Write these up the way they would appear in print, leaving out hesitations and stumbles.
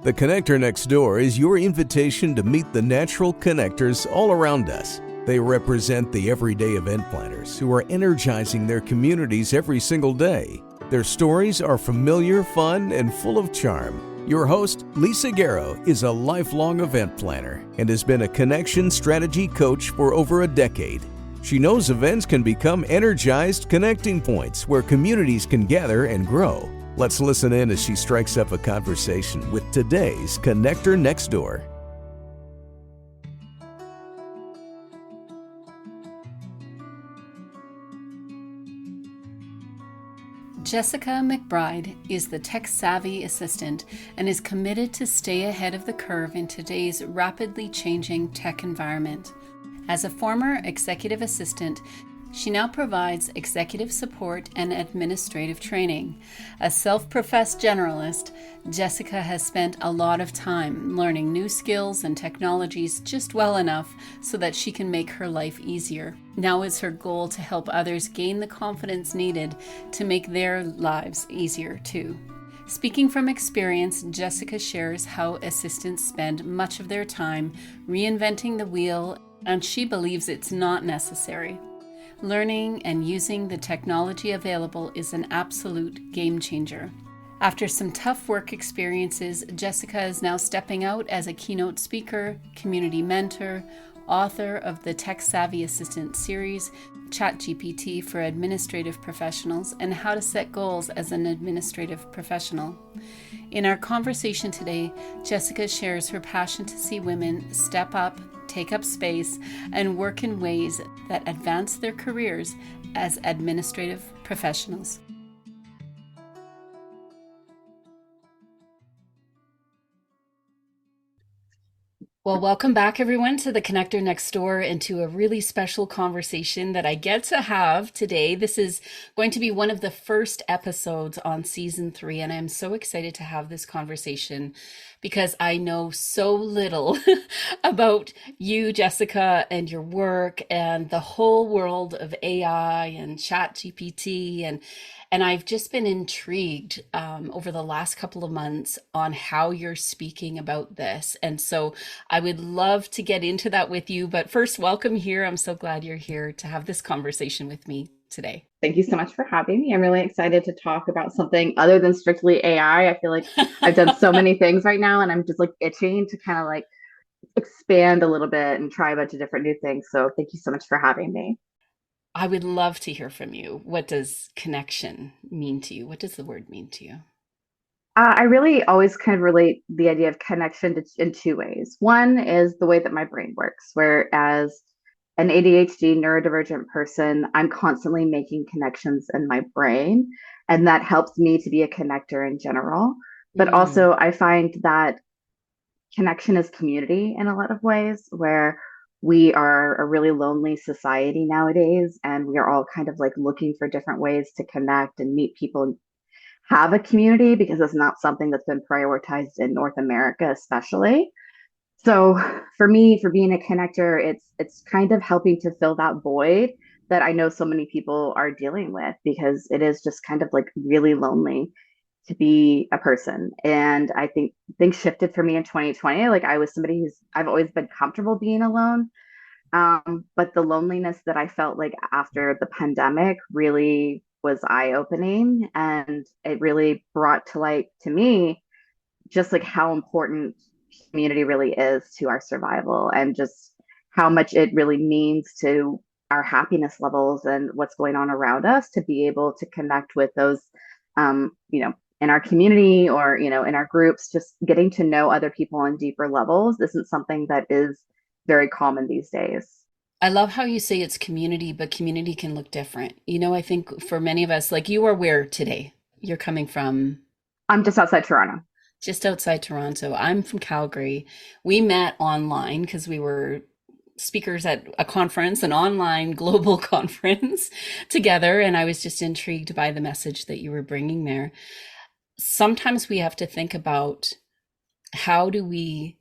The Connector Next Door is your invitation to meet the natural connectors all around us. They represent the everyday event planners who are energizing their communities every single day. Their stories are familiar, fun, and full of charm. Your host, Lisa Garrow, is a lifelong event planner and has been a connection strategy coach for over a decade. She knows events can become energized connecting points where communities can gather and grow. Let's listen in as she strikes up a conversation with today's Connector Next Door. Jessica McBride is the tech-savvy assistant and is committed to stay ahead of the curve in today's rapidly changing tech environment. As a former executive assistant, she now provides executive support and administrative training. A self-professed generalist, Jessica has spent a lot of time learning new skills and technologies just well enough so that she can make her life easier. Now is her goal to help others gain the confidence needed to make their lives easier too. Speaking from experience, Jessica shares how assistants spend much of their time reinventing the wheel, and she believes it's not necessary. Learning and using the technology available is an absolute game changer. After some tough work experiences, Jessica is now stepping out as a keynote speaker, community mentor, author of the Tech Savvy Assistant series, ChatGPT for administrative professionals, and how to set goals as an administrative professional. In our conversation today, Jessica shares her passion to see women step up, take up space, and work in ways that advance their careers as administrative professionals. Well, welcome back, everyone, to the Connector Next Door and to a really special conversation that I get to have today. This is going to be one of the first episodes on season 3, and I'm so excited to have this conversation because I know so little about you, Jessica, and your work and the whole world of AI and ChatGPT, and I've just been intrigued over the last couple of months on how you're speaking about this. And so I would love to get into that with you. But first, welcome here. I'm so glad you're here to have this conversation with me today. Thank you so much for having me. I'm really excited to talk about something other than strictly AI. I feel like I've done so many things right now, and I'm just like itching to kind of like expand a little bit and try a bunch of different new things. So thank you so much for having me. I would love to hear from you. What does connection mean to you? What does the word mean to you? I really always kind of relate the idea of connection in two ways. One is the way that my brain works, whereas an ADHD neurodivergent person, I'm constantly making connections in my brain, and that helps me to be a connector in general. But also, I find that connection is community in a lot of ways, where we are a really lonely society nowadays, and we are all kind of like looking for different ways to connect and meet people and have a community because it's not something that's been prioritized in North America, especially. So for me, for being a connector, it's kind of helping to fill that void that I know so many people are dealing with, because it is just kind of like really lonely to be a person. And I think things shifted for me in 2020. Like I was somebody I've always been comfortable being alone. But the loneliness that I felt like after the pandemic really was eye-opening, and it really brought to light to me just like how important community really is to our survival, and just how much it really means to our happiness levels and what's going on around us, to be able to connect with those in our community, or in our groups. Just getting to know other people on deeper levels isn't something that is very common these days. I love how you say it's community, but community can look different. I think for many of us, like you are where today? You're coming from? I'm just outside Toronto. Just outside Toronto. I'm from Calgary. We met online because we were speakers at a conference, an online global conference together. And I was just intrigued by the message that you were bringing there. Sometimes we have to think about how do we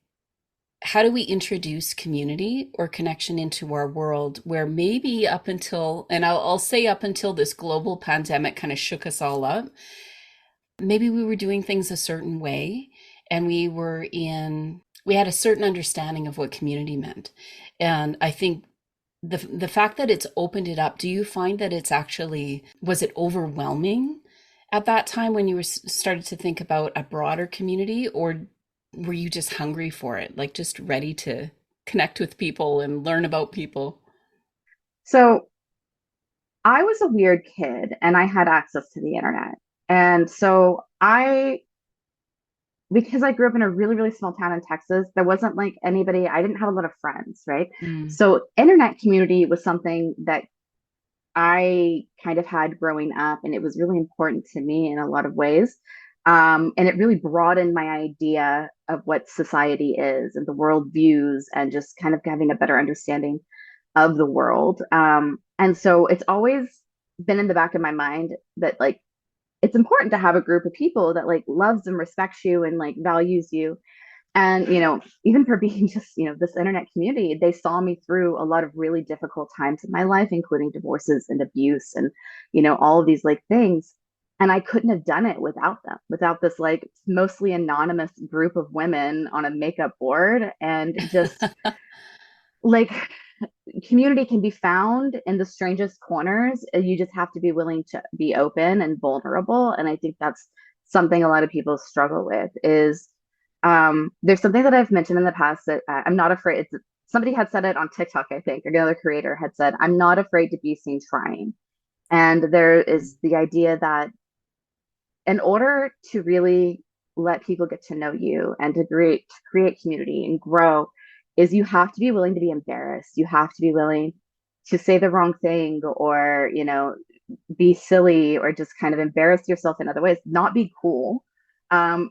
introduce community or connection into our world, where maybe up until, and I'll say up until this global pandemic kind of shook us all up, maybe we were doing things a certain way. and we had a certain understanding of what community meant. And I think the fact that it's opened it up, do you find that it's actually, was it overwhelming at that time when you were started to think about a broader community, or were you just hungry for it, like just ready to connect with people and learn about people? So I was a weird kid and I had access to the internet. And so because I grew up in a really, really small town in Texas, there wasn't like anybody, I didn't have a lot of friends, right? Mm. So internet community was something that I kind of had growing up, and it was really important to me in a lot of ways. And it really broadened my idea of what society is and the world views, and just kind of having a better understanding of the world. And so it's always been in the back of my mind that like it's important to have a group of people that like loves and respects you and like values you. And even for being just this internet community, they saw me through a lot of really difficult times in my life, including divorces and abuse and all of these like things. And I couldn't have done it without them, without this like mostly anonymous group of women on a makeup board. And just like community can be found in the strangest corners. You just have to be willing to be open and vulnerable. And I think that's something a lot of people struggle with is there's something that I've mentioned in the past that I'm not afraid. Somebody had said it on TikTok, I think, or another creator had said, I'm not afraid to be seen trying. And there is the idea that in order to really let people get to know you and to create community and grow, is you have to be willing to be embarrassed. You have to be willing to say the wrong thing, or be silly, or just kind of embarrass yourself in other ways, not be cool.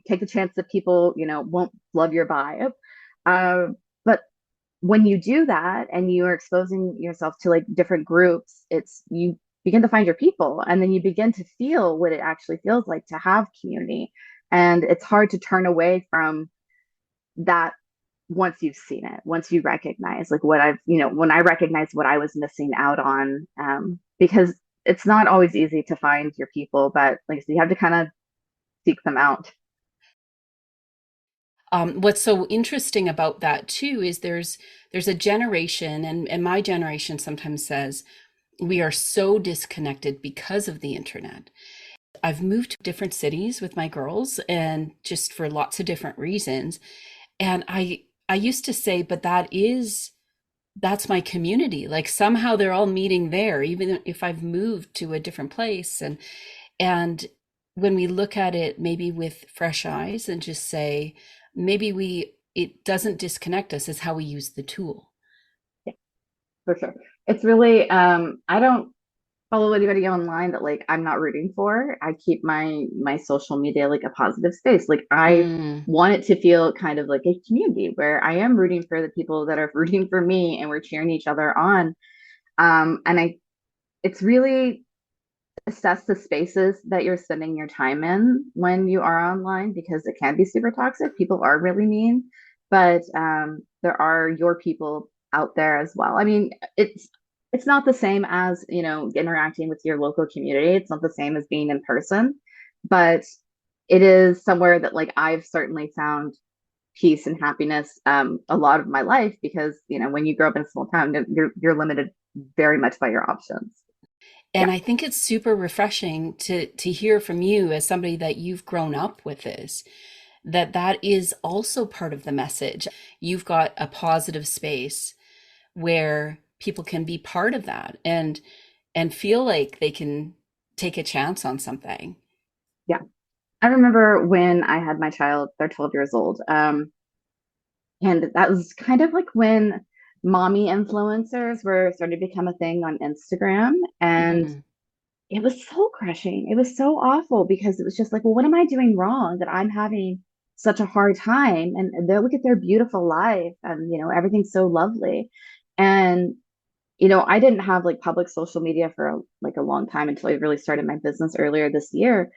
Take the chance that people won't love your vibe. But when you do that and you are exposing yourself to like different groups, it's you begin to find your people, and then you begin to feel what it actually feels like to have community. And it's hard to turn away from that once you've seen it, once you recognize like when I recognize what I was missing out on, because it's not always easy to find your people, but like so you have to kind of seek them out. What's so interesting about that too is there's a generation, and my generation sometimes says we are so disconnected because of the internet. I've moved to different cities with my girls, and just for lots of different reasons. And I used to say, but that's my community. Like somehow they're all meeting there, even if I've moved to a different place. And when we look at it maybe with fresh eyes and just say, maybe it doesn't disconnect us, is how we use the tool. Yeah, for sure. It's really I don't follow anybody online that like I'm not rooting for. I keep my social media like a positive space. Like I Mm. want it to feel kind of like a community where I am rooting for the people that are rooting for me, and we're cheering each other on. And it's really assess the spaces that you're spending your time in when you are online, because it can be super toxic. People are really mean, but there are your people out there as well. I mean, it's not the same as interacting with your local community. It's not the same as being in person, but it is somewhere that like I've certainly found peace and happiness a lot of my life, because when you grow up in a small town, you're limited very much by your options. And Yeah. I think it's super refreshing to hear from you as somebody that you've grown up with this, that is also part of the message. You've got a positive space where people can be part of that and feel like they can take a chance on something. Yeah. I remember when I had my child, they're 12 years old. And that was kind of like when mommy influencers were starting to become a thing on Instagram. And Mm. it was soul crushing. It was so awful, because it was just like, well, what am I doing wrong that I'm having such a hard time? And they look at their beautiful life, and everything's so lovely. And I didn't have like public social media for like a long time until I really started my business earlier this year.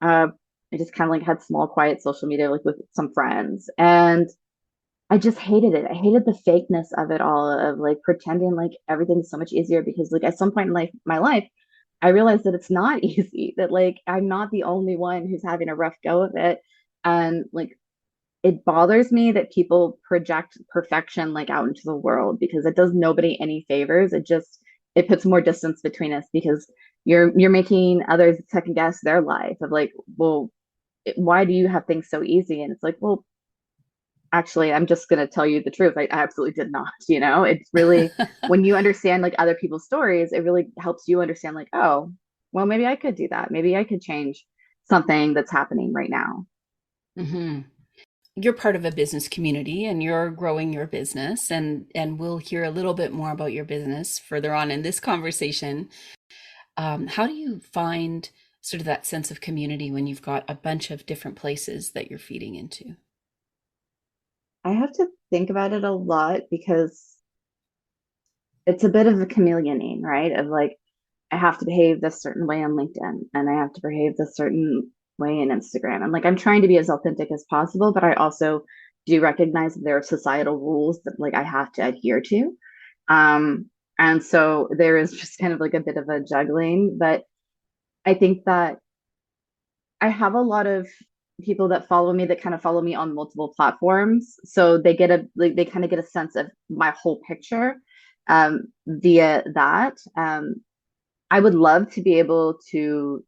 Uh, I just kind of like had small, quiet social media like with some friends, and I just hated it. I hated the fakeness of it all, of like pretending like everything's so much easier, because like at some point in my life, I realized that it's not easy, that like I'm not the only one who's having a rough go of it. And like it bothers me that people project perfection like out into the world because it does nobody any favors. It puts more distance between us because you're making others second guess their life of like, well, why do you have things so easy? And it's like, well, actually, I'm just going to tell you the truth. I absolutely did not, you know? It's really when you understand like other people's stories, it really helps you understand like, oh, well, maybe I could do that. Maybe I could change something that's happening right now. Hmm. You're part of a business community and you're growing your business, and we'll hear a little bit more about your business further on in this conversation. How do you find sort of that sense of community when you've got a bunch of different places that you're feeding into? I have to think about it a lot because it's a bit of a chameleoning, right? Of like, I have to behave this certain way on LinkedIn and I have to behave this certain way in Instagram. And like, I'm trying to be as authentic as possible, but I also do recognize that there are societal rules that like I have to adhere to. Um, and so there is just kind of like a bit of a juggling, but I think that I have a lot of people that follow me that kind of follow me on multiple platforms. So they get a like they kind of get a sense of my whole picture via that. I would love to be able to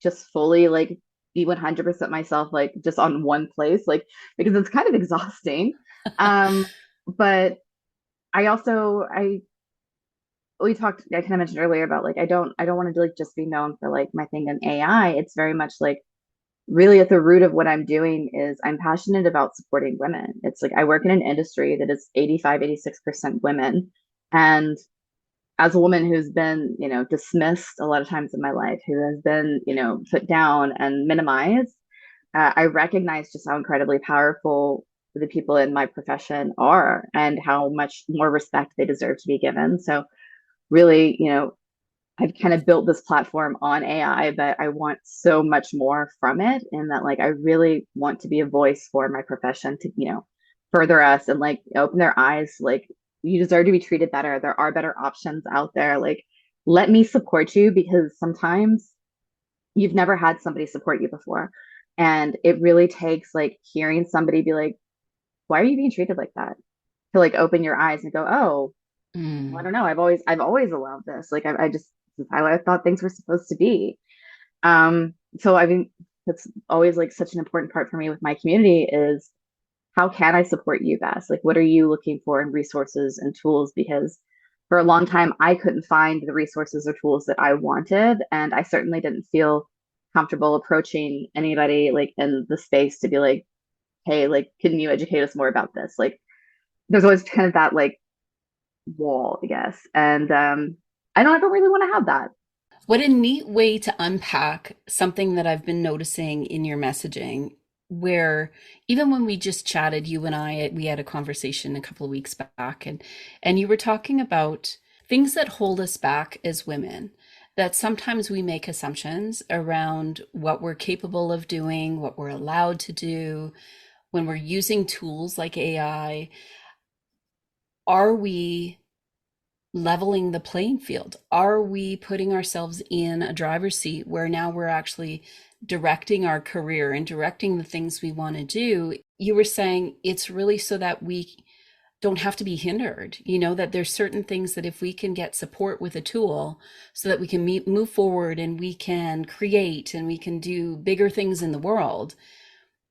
just fully like be 100% myself, like just on one place, like because it's kind of exhausting. Um, but I we talked, I kind of mentioned earlier about like I don't want to like just be known for like my thing in AI. It's very much like really at the root of what I'm doing is I'm passionate about supporting women. It's like I work in an industry that is 85, 86% women. And as a woman who's been, you know, dismissed a lot of times in my life, who has been, you know, put down and minimized, I recognize just how incredibly powerful the people in my profession are and how much more respect they deserve to be given. So really, you know, I've kind of built this platform on AI, but I want so much more from it. And that, like, I really want to be a voice for my profession to, you know, further us and like open their eyes. Like, you deserve to be treated better. There are better options out there. Like, let me support you because sometimes you've never had somebody support you before. And it really takes like hearing somebody be like, why are you being treated like that? To like open your eyes and go, oh, well, I Mm. don't know. I've always allowed this. Like I just I thought things were supposed to be. So I mean, that's always like such an important part for me with my community is how can I support you best? Like, what are you looking for in resources and tools? Because for a long time, I couldn't find the resources or tools that I wanted, and I certainly didn't feel comfortable approaching anybody like in the space to be like, hey, like, can you educate us more about this? Like, there's always kind of that like wall, I guess. And I don't ever really want to have that. What a neat way to unpack something that I've been noticing in your messaging, where even when we just chatted, you and I, we had a conversation a couple of weeks back, and you were talking about things that hold us back as women, that sometimes we make assumptions around what we're capable of doing, what we're allowed to do when we're using tools like AI. Are we leveling the playing field? Are we putting ourselves in a driver's seat where now we're actually directing our career and directing the things we want to do? You were saying it's really so that we don't have to be hindered, that there's certain things that if we can get support with a tool so that we can move forward and we can create and we can do bigger things in the world.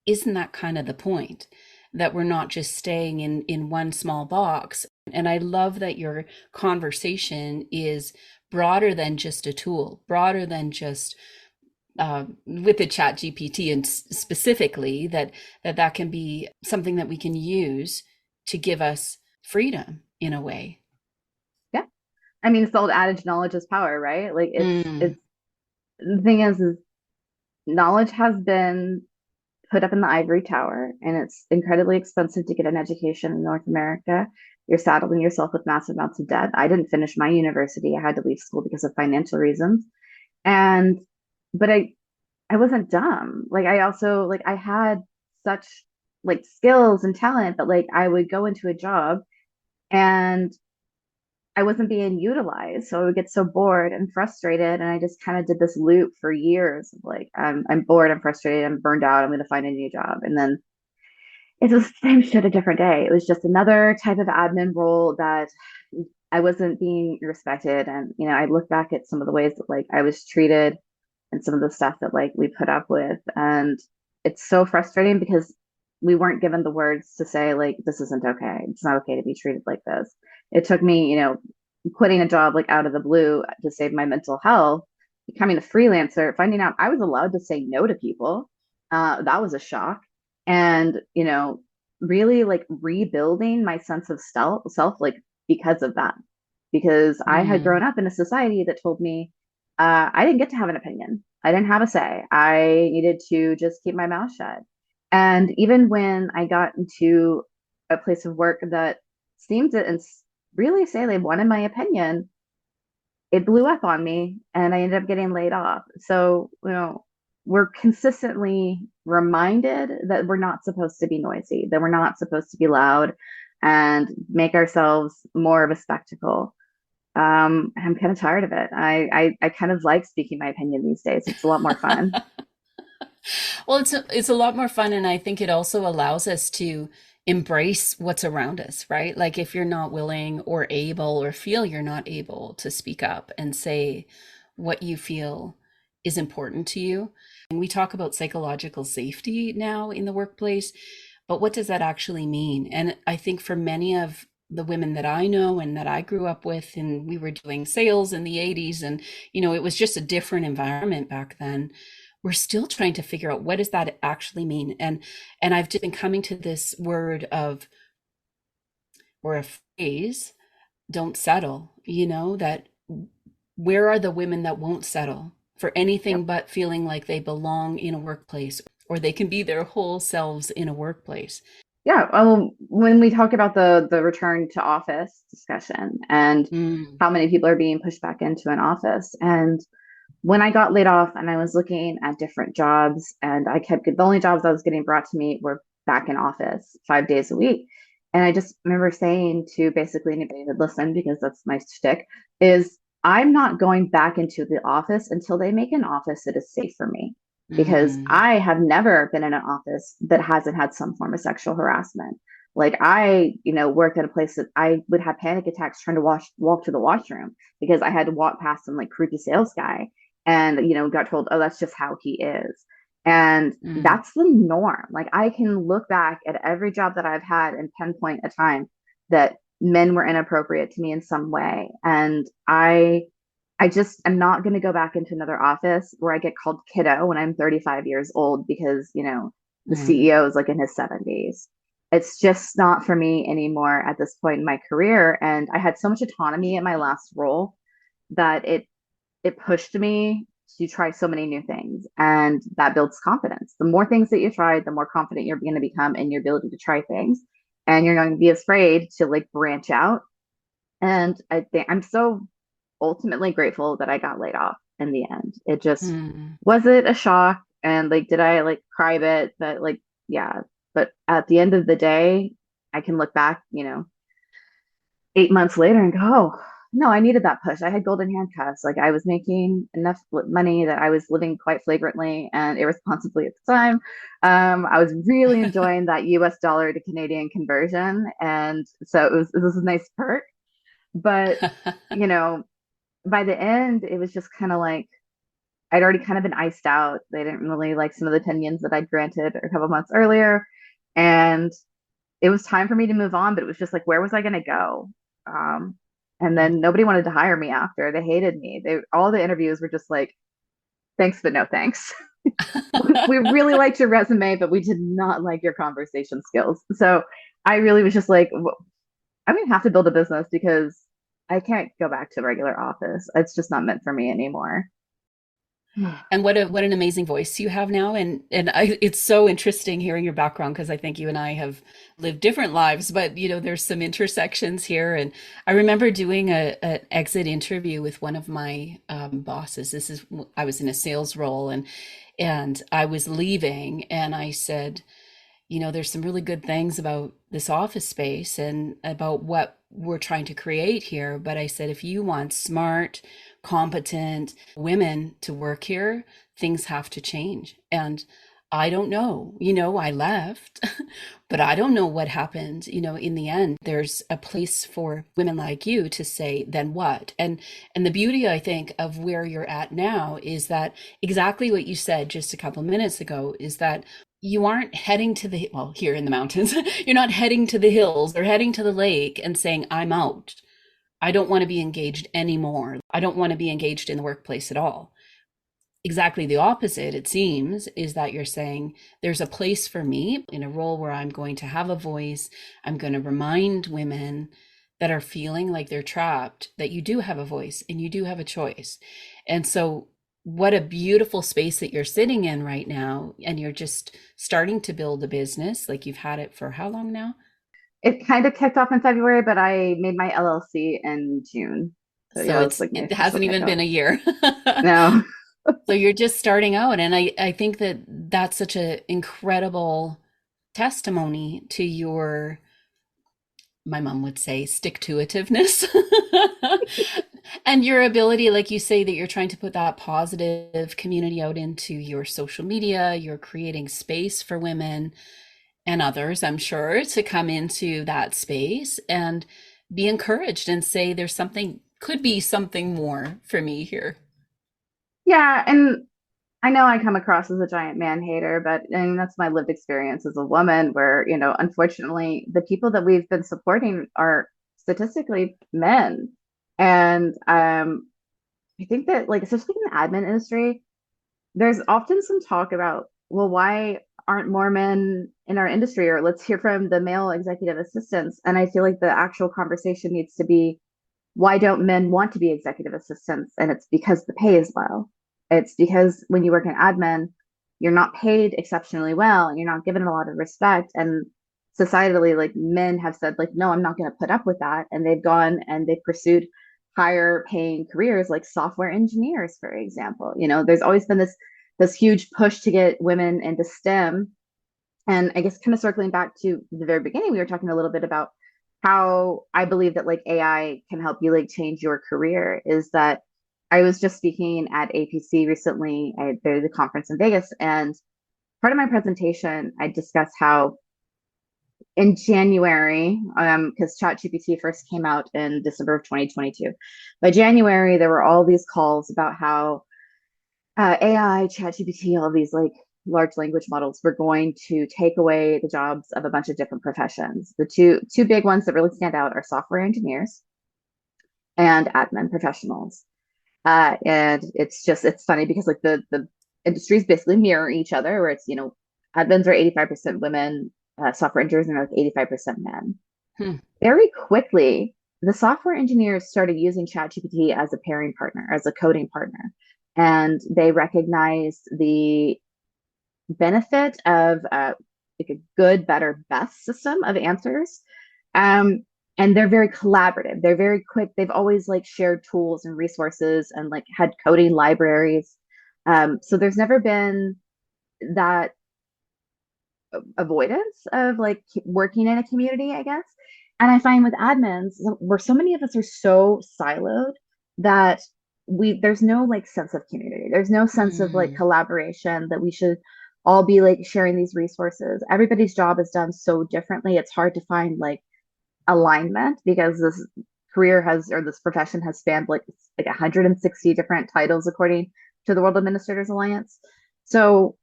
Isn't that kind of the point? That we're not just staying in one small box. And I love that your conversation is broader than just a tool, broader than just with the chat GPT, and specifically that can be something that we can use to give us freedom in a way. Yeah. I mean, it's the old adage, knowledge is power, right? Like Mm. it's the thing is knowledge has been put up in the ivory tower and it's incredibly expensive to get an education in North America. You're saddling yourself with massive amounts of debt. I didn't finish my university. I had to leave school because of financial reasons. And but I wasn't dumb. Like I also like I had such like skills and talent, but like I would go into a job and I wasn't being utilized. So I would get so bored and frustrated. And I just kind of did this loop for years of like, I'm bored, I'm frustrated, I'm burned out, I'm going to find a new job. And then It's the same shit a different day. It was just another type of admin role that I wasn't being respected. And, I look back at some of the ways that like I was treated and some of the stuff that like we put up with. And it's so frustrating because we weren't given the words to say, like, this isn't okay. It's not okay to be treated like this. It took me, quitting a job like out of the blue to save my mental health, becoming a freelancer, finding out I was allowed to say no to people. That was a shock. And, really like rebuilding my sense of self like because of that. Because I had grown Mm. up in a society that told me I didn't get to have an opinion. I didn't have a say. I needed to just keep my mouth shut. And even when I got into a place of work that seemed to really say they wanted my opinion, it blew up on me and I ended up getting laid off. So, we're consistently reminded that we're not supposed to be noisy, that we're not supposed to be loud and make ourselves more of a spectacle. I'm kind of tired of it. I kind of like speaking my opinion these days. It's a lot more fun. Well, it's a lot more fun, and I think it also allows us to embrace what's around us, right? Like if you're not willing or able or feel you're not able to speak up and say what you feel is important to you. And we talk about psychological safety now in the workplace, but what does that actually mean? And I think for many of the women that I know and that I grew up with, and we were doing sales in the 80s, and it was just a different environment back then. We're still trying to figure out what does that actually mean. And I've just been coming to this word of, or a phrase, don't settle, that where are the women that won't settle for anything Yep. but feeling like they belong in a workplace or they can be their whole selves in a workplace? Yeah. Well, when we talk about the return to office discussion and Mm, how many people are being pushed back into an office, and when I got laid off and I was looking at different jobs, and the only jobs I was getting brought to me were back in office 5 days a week. And I just remember saying to basically anybody that listened, because that's my shtick, is I'm not going back into the office until they make an office that is safe for me. Because mm, I have never been in an office that hasn't had some form of sexual harassment. Like I, worked at a place that I would have panic attacks trying to walk to the washroom because I had to walk past some like creepy sales guy and got told, oh, that's just how he is. And mm, that's the norm. Like I can look back at every job that I've had and pinpoint a time that men were inappropriate to me in some way. And I just am not going to go back into another office where I get called kiddo when I'm 35 years old because, the mm, CEO is like in his 70s. It's just not for me anymore at this point in my career. And I had so much autonomy in my last role that it pushed me to try so many new things, and that builds confidence. The more things that you try, the more confident you're going to become in your ability to try things, and you're not going to be afraid to like branch out. And I think I'm so ultimately grateful that I got laid off in the end. It just mm. was it a shock, and like did I like cry a bit, but like yeah, but at the end of the day I can look back, 8 months later and go, oh, no, I needed that push. I had golden handcuffs. Like I was making enough money that I was living quite flagrantly and irresponsibly at the time. I was really enjoying that US dollar to Canadian conversion. And so it was a nice perk. But, you know, by the end, it was just kind of like I'd already kind of been iced out. They didn't really like some of the opinions that I'd granted a couple months earlier. And it was time for me to move on, but it was just like, where was I going to go? Um, and then nobody wanted to hire me after. They hated me. All the interviews were just like, thanks, but no thanks. We really liked your resume, but we did not like your conversation skills. So I really was just like, I'm going to have to build a business because I can't go back to regular office. It's just not meant for me anymore. And what an amazing voice you have now, and it's so interesting hearing your background because I think you and I have lived different lives, but there's some intersections here. And I remember doing an exit interview with one of my bosses. I was in a sales role, and I was leaving, and I said, there's some really good things about this office space and about what we're trying to create here. But I said, if you want smart, competent women to work here, things have to change. And I don't know. I left, but I don't know what happened. In the end, there's a place for women like you to say, then what? And the beauty, I think, of where you're at now is that exactly what you said just a couple minutes ago is that you aren't heading to the, well, here in the mountains, you're not heading to the hills or heading to the lake and saying, I'm out. I don't want to be engaged anymore. I don't want to be engaged in the workplace at all. Exactly the opposite, it seems, is that you're saying there's a place for me in a role where I'm going to have a voice. I'm going to remind women that are feeling like they're trapped that you do have a voice and you do have a choice. And so, what a beautiful space that you're sitting in right now. And you're just starting to build a business. Like you've had it for how long now? It kind of kicked off in February, but I made my LLC in June. So So yeah, it was like my it official hasn't even kickoff. been a year. No. So you're just starting out, and I think that that's such an incredible testimony to your, my mom would say, stick to itiveness and your ability, like you say, that you're trying to put that positive community out into your social media. You're creating space for women and others, I'm sure, to come into that space and be encouraged and say, there's something, could be something more for me here. Yeah, and I know I come across as a giant man hater, but I mean, that's my lived experience as a woman where, unfortunately, the people that we've been supporting are statistically men. And I think that, like, especially in the admin industry, there's often some talk about, well, why aren't more men in our industry? Or let's hear from the male executive assistants. And I feel like the actual conversation needs to be, why don't men want to be executive assistants? And it's because the pay is low. It's because when you work in admin, you're not paid exceptionally well and you're not given a lot of respect. And societally, like, men have said, like, no, I'm not going to put up with that. And they've gone and they've pursued higher paying careers like software engineers, for example. There's always been this huge push to get women into STEM. And I guess kind of circling back to the very beginning, we were talking a little bit about how I believe that, like, AI can help you, like, change your career. Is that I was just speaking at APC recently. There's a conference in Vegas, and part of my presentation, I discussed how in January, because ChatGPT first came out in December of 2022. By January, there were all these calls about how AI, ChatGPT, all these, like, large language models were going to take away the jobs of a bunch of different professions. The two big ones that really stand out are software engineers and admin professionals. And it's funny because, like, the industries basically mirror each other, where it's, admins are 85% women, software engineers are like 85% men. Hmm. Very quickly, the software engineers started using ChatGPT as a pairing partner, as a coding partner. And they recognized the benefit of like a good, better, best system of answers. Um, and they're very collaborative. They're very quick. They've always, like, shared tools and resources and, like, had coding libraries. So there's never been that avoidance of, like, working in a community, I guess. And I find with admins, where so many of us are so siloed that there's no, like, sense of community. There's no sense of, like, Mm. collaboration, that we should all be, like, sharing these resources. Everybody's job is done so differently. It's hard to find, like, alignment because this career has, or this profession has spanned, like 160 different titles according to the World Administrators Alliance. So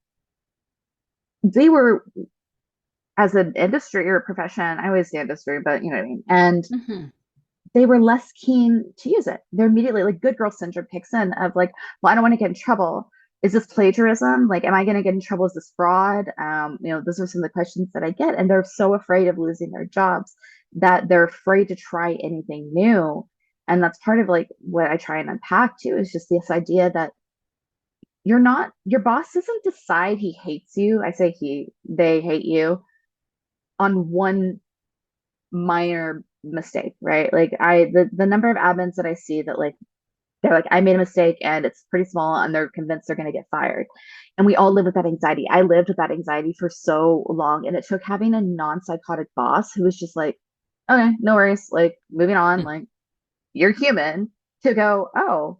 they were, as an industry or a profession, I always say industry, but you know what I mean. And Hmm. they were less keen to use it. They're immediately, like, good girl syndrome kicks in of, like, well, I don't want to get in trouble. Is this plagiarism? Like, am I going to get in trouble? Is this fraud? Those are some of the questions that I get. And they're so afraid of losing their jobs that they're afraid to try anything new. And that's part of, like, what I try and unpack too, is just this idea that your boss doesn't decide he hates you. I say they hate you on one minor mistake, right? Like, the number of admins that I see that, like, they're like, I made a mistake and it's pretty small, and they're convinced they're going to get fired. And we all live with that anxiety. I lived with that anxiety for so long, and it took having a non-psychotic boss who was just like, okay, no worries, like, moving on, like, you're human, to go, oh,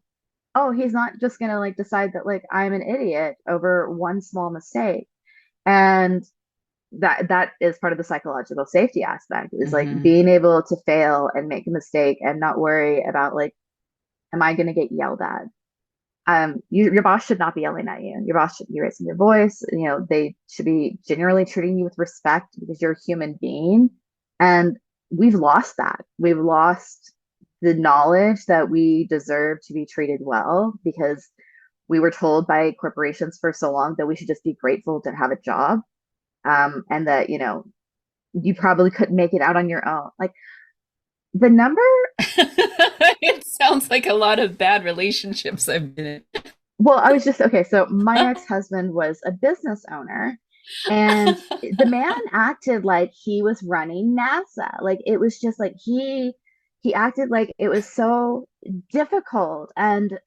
he's not just going to, like, decide that, like, I'm an idiot over one small mistake. And that is part of the psychological safety aspect, is like Hmm. being able to fail and make a mistake and not worry about like, am I going to get yelled at? Your boss should not be yelling at you. Your boss should be raising your voice. They should be generally treating you with respect because you're a human being. And we've lost that. We've lost the knowledge that we deserve to be treated well because we were told by corporations for so long that we should just be grateful to have a job, and that you probably couldn't make it out on your own. Like the number. It sounds like a lot of bad relationships I've been in. Well, I was just okay. So my ex-husband was a business owner, and the man acted like he was running NASA. Like it was just like he acted like it was so difficult. And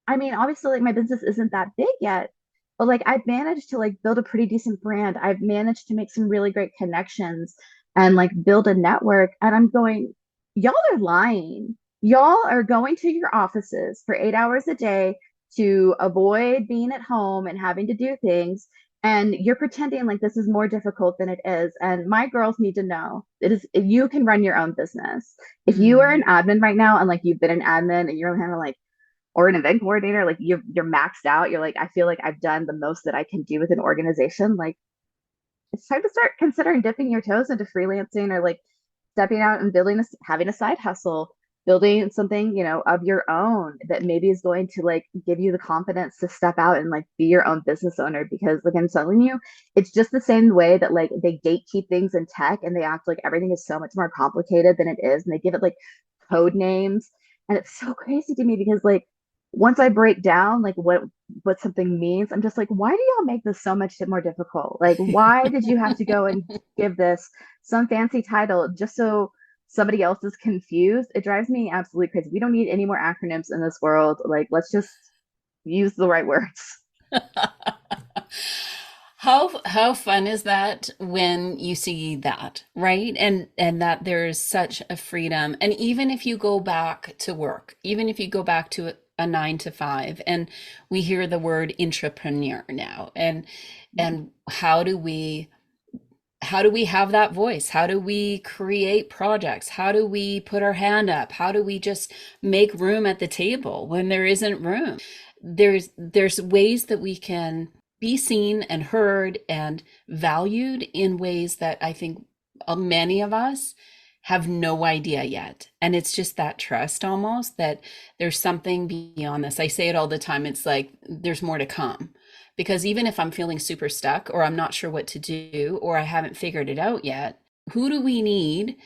I mean, obviously, like my business isn't that big yet, but like I've managed to like build a pretty decent brand. I've managed to make some really great connections and like build a network. And I'm going, y'all are lying. Y'all are going to your offices for 8 hours a day to avoid being at home and having to do things. And you're pretending like this is more difficult than it is. And my girls need to know it is, you can run your own business. If you are Mm. an admin right now and like you've been an admin and you're kind of like, or an event coordinator, like you're maxed out. You're like, I feel like I've done the most that I can do with an organization. Like it's time to start considering dipping your toes into freelancing or like stepping out and having a side hustle, building something, of your own that maybe is going to like give you the confidence to step out and like be your own business owner. Because like I'm telling you, it's just the same way that like they gatekeep things in tech and they act like everything is so much more complicated than it is. And they give it like code names. And it's so crazy to me because like once I break down like what something means, I'm just like, why do y'all make this so much more difficult? Like, why did you have to go and give this some fancy title just so somebody else is confused? It drives me absolutely crazy. We don't need any more acronyms in this world. Like, let's just use the right words. How fun is that when you see that, right? And that there is such a freedom. And even if you go back to work, even if you go back to a 9 to 5, and we hear the word entrepreneur now, and how do we have that voice? How do we create projects? How do we put our hand up? How do we just make room at the table when there isn't room? There's ways that we can be seen and heard and valued in ways that I think many of us have no idea yet. And it's just that trust almost that there's something beyond this. I say it all the time. It's like there's more to come. Because even if I'm feeling super stuck or I'm not sure what to do or I haven't figured it out yet, who do we need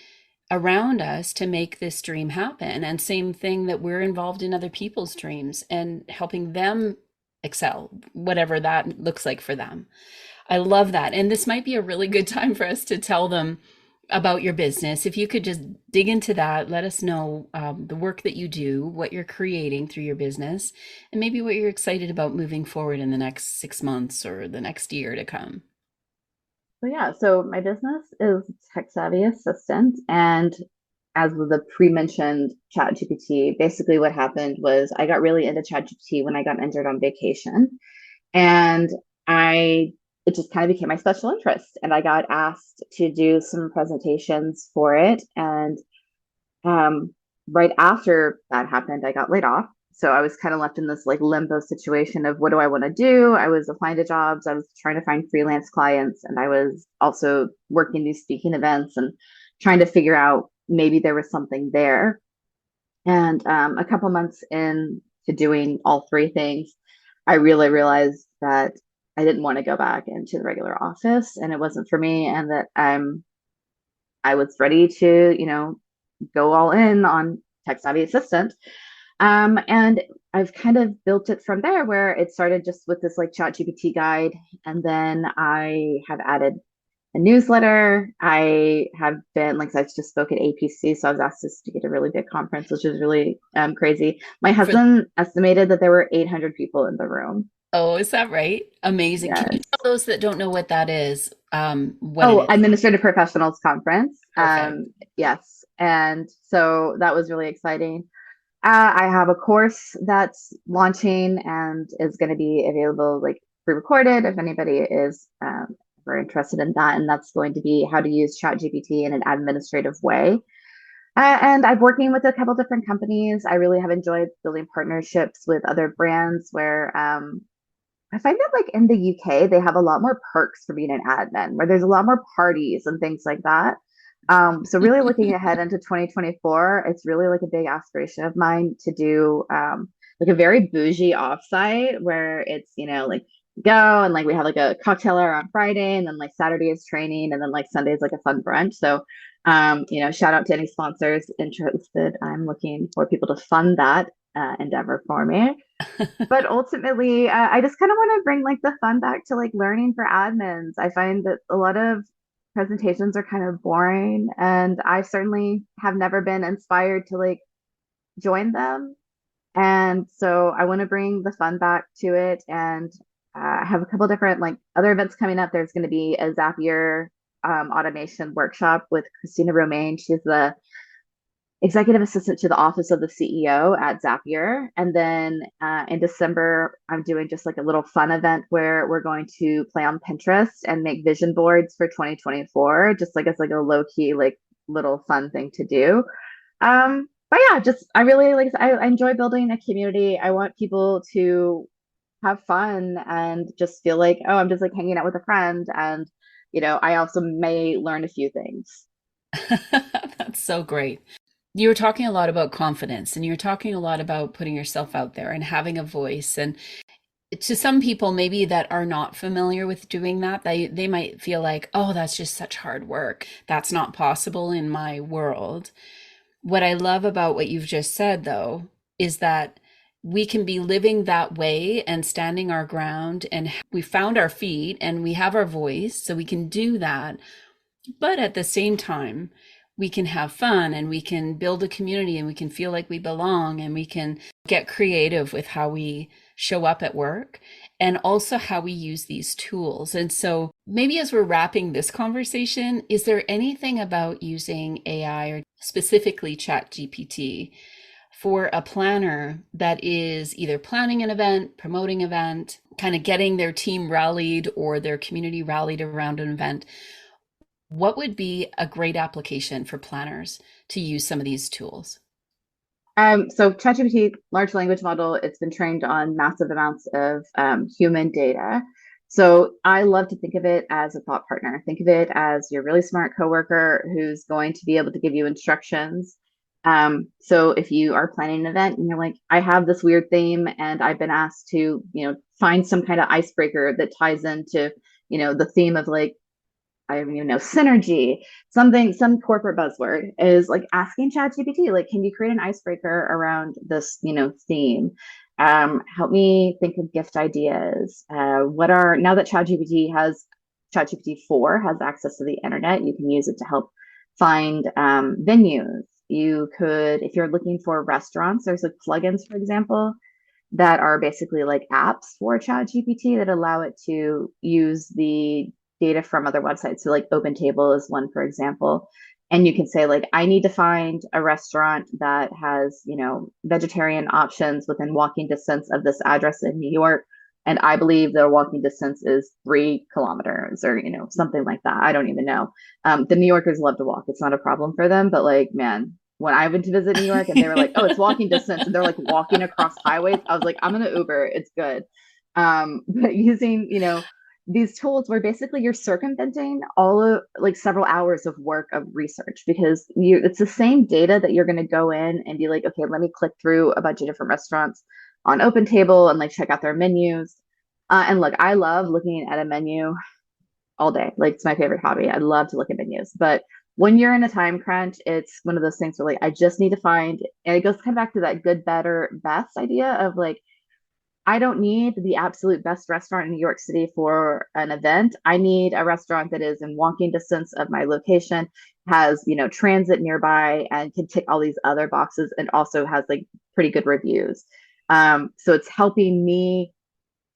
around us to make this dream happen? And same thing that we're involved in other people's dreams and helping them excel, whatever that looks like for them. I love that. And this might be a really good time for us to tell them about your business. If you could just dig into that, let us know the work that you do, what you're creating through your business, and maybe what you're excited about moving forward in the next 6 months or the next year to come. So yeah, so my business is Tech Savvy Assistant, and as with the pre-mentioned ChatGPT, basically what happened was I got really into ChatGPT when I got injured on vacation. And I it just kind of became my special interest. And I got asked to do some presentations for it. And right after that happened, I got laid off. So I was kind of left in this like limbo situation of what do I want to do? I was applying to jobs, I was trying to find freelance clients, and I was also working these speaking events and trying to figure out maybe there was something there. And a couple months in to doing all three things, I really realized that I didn't want to go back into the regular office and it wasn't for me, and that I was ready to, go all in on Tech Savvy Assistant. And I've kind of built it from there where it started just with this like chat GPT guide. And then I have added a newsletter. I have been, like I just spoke at APC, so I was asked to speak at a really big conference, which is really crazy. My For husband estimated that there were 800 people in the room. Oh, is that right? Amazing. Can you Yes. tell those that don't know what that is, what it Oh, is? Administrative Professionals Conference. Perfect. Yes. And so that was really exciting. I have a course that's launching and is going to be available like pre-recorded if anybody is super interested in that. And that's going to be how to use ChatGPT in an administrative way. And I'm working with a couple different companies. I really have enjoyed building partnerships with other brands where I find that like in the UK, they have a lot more perks for being an admin, where there's a lot more parties and things like that. So really looking ahead into 2024, it's really like a big aspiration of mine to do like a very bougie offsite where it's, like go and like we have like a cocktail hour on Friday and then like Saturday is training and then like Sunday is like a fun brunch. So shout out to any sponsors interested. I'm looking for people to fund that endeavor for me. But ultimately, I just kind of want to bring like the fun back to like learning for admins. I find that a lot of presentations are kind of boring, and I certainly have never been inspired to like join them. And so I want to bring the fun back to it. And I have a couple different like other events coming up. There's going to be a Zapier automation workshop with Christina Romaine. She's the executive assistant to the office of the CEO at Zapier. And then in December, I'm doing just like a little fun event where we're going to play on Pinterest and make vision boards for 2024, just like it's like a low key, like little fun thing to do. But yeah, just I really like I enjoy building a community. I want people to have fun and just feel like, oh, I'm just like hanging out with a friend. And, I also may learn a few things. That's so great. You were talking a lot about confidence and you're talking a lot about putting yourself out there and having a voice. And to some people, maybe that are not familiar with doing that, they might feel like, oh, that's just such hard work. That's not possible in my world. What I love about what you've just said, though, is that we can be living that way and standing our ground, and we found our feet and we have our voice, so we can do that. But at the same time, we can have fun and we can build a community and we can feel like we belong and we can get creative with how we show up at work and also how we use these tools. And so maybe as we're wrapping this conversation, is there anything about using AI or specifically ChatGPT for a planner that is either planning an event, promoting an event, kind of getting their team rallied or their community rallied around an event? What would be a great application for planners to use some of these tools? So ChatGPT, large language model, it's been trained on massive amounts of human data. So I love to think of it as a thought partner. Think of it as your really smart coworker who's going to be able to give you instructions. So if you are planning an event and you're like, I have this weird theme and I've been asked to, find some kind of icebreaker that ties into, the theme of like I don't even know, synergy, some corporate buzzword is like asking ChatGPT, like, can you create an icebreaker around this, theme? Help me think of gift ideas. Now that ChatGPT 4 has access to the internet, you can use it to help find venues. You could, if you're looking for restaurants, there's like plugins, for example, that are basically like apps for ChatGPT that allow it to use the data from other websites. So like OpenTable is one, for example. And you can say like, I need to find a restaurant that has, vegetarian options within walking distance of this address in New York. And I believe their walking distance is 3 kilometers or, something like that. I don't even know. The New Yorkers love to walk. It's not a problem for them. But like, man, when I went to visit New York and they were like, oh, it's walking distance and they're like walking across highways, I was like, I'm going to Uber. It's good. But using, these tools where basically you're circumventing all of like several hours of work of research because it's the same data that you're going to go in and be like, okay, let me click through a bunch of different restaurants on OpenTable and like check out their menus. And look, I love looking at a menu all day. Like it's my favorite hobby. I love to look at menus, but when you're in a time crunch, it's one of those things where like I just need to find, and it goes kind of back to that good, better, best idea of like I don't need the absolute best restaurant in New York City for an event. I need a restaurant that is in walking distance of my location, has, transit nearby and can tick all these other boxes and also has like pretty good reviews. So it's helping me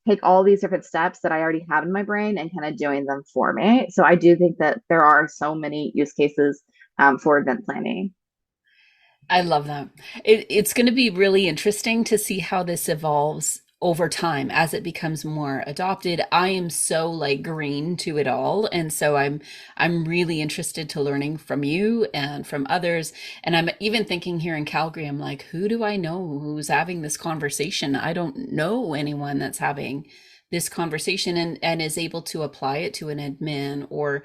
take all these different steps that I already have in my brain and kind of doing them for me. So I do think that there are so many use cases for event planning. I love that. It's going to be really interesting to see how this evolves over time as it becomes more adopted. I am so like green to it all, and so I'm really interested to learning from you and from others. And I'm even thinking here in Calgary, I'm like, who do I know who's having this conversation? I don't know anyone that's having this conversation and is able to apply it to an admin or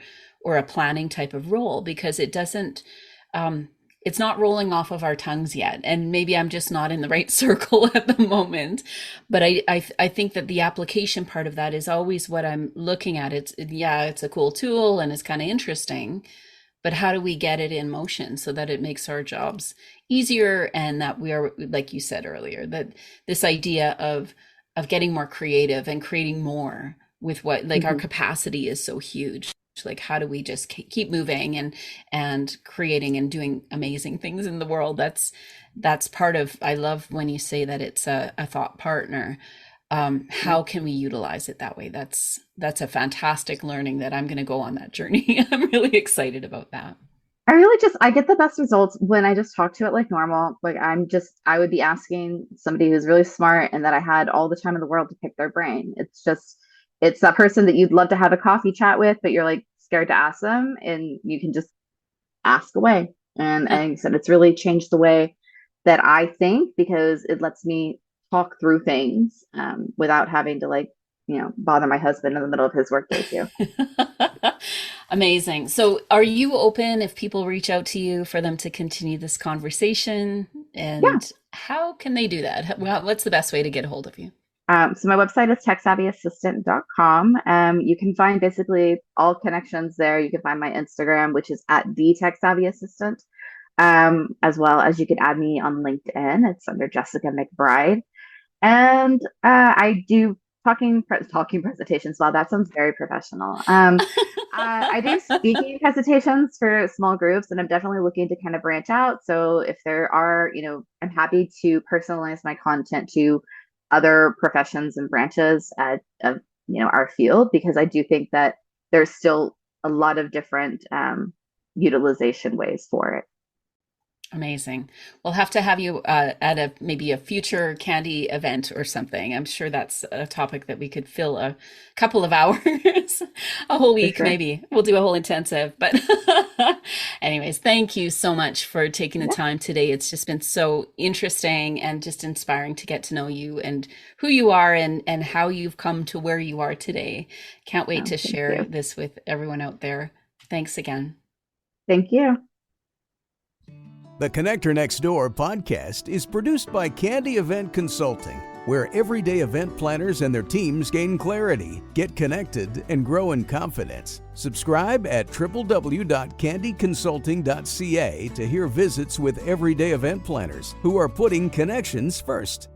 a planning type of role, because it doesn't it's not rolling off of our tongues yet. And maybe I'm just not in the right circle at the moment. But I think that the application part of that is always what I'm looking at. It's a cool tool and it's kind of interesting. But how do we get it in motion so that it makes our jobs easier, and that we are, like you said earlier, that this idea of getting more creative and creating more with what, like, our capacity is so huge. Like, how do we just keep moving and creating and doing amazing things in the world? That's part of, I love when you say that it's a thought partner. How can we utilize it that way? That's a fantastic learning that I'm going to go on that journey. I'm really excited about that. I get the best results when I just talk to it like normal. Like I would be asking somebody who's really smart and that I had all the time in the world to pick their brain. It's that person that you'd love to have a coffee chat with, but you're like scared to ask them, and you can just ask away. And like I said, it's really changed the way that I think, because it lets me talk through things without having to bother my husband in the middle of his workday too. Amazing. So are you open if people reach out to you for them to continue this conversation? And Yeah. how can they do that? What's the best way to get a hold of you? So my website is techsavvyassistant.com. You can find basically all connections there. You can find my Instagram, which is at the techsavvyassistant, as well as you can add me on LinkedIn. It's under Jessica McBride. And I do talking presentations. Wow, that sounds very professional. I do speaking presentations for small groups, and I'm definitely looking to kind of branch out. So if there are, I'm happy to personalize my content to other professions and branches of our field, because I do think that there's still a lot of different utilization ways for it. Amazing. We'll have to have you at maybe a future Candy event or something. I'm sure that's a topic that we could fill a couple of hours, a whole week, sure. Maybe. We'll do a whole intensive. But anyways, thank you so much for taking the time today. It's just been so interesting and just inspiring to get to know you and who you are and how you've come to where you are today. Can't wait to share this with everyone out there. Thanks again. Thank you. The Connector Next Door podcast is produced by Candy Event Consulting, where everyday event planners and their teams gain clarity, get connected, and grow in confidence. Subscribe at www.candyconsulting.ca to hear visits with everyday event planners who are putting connections first.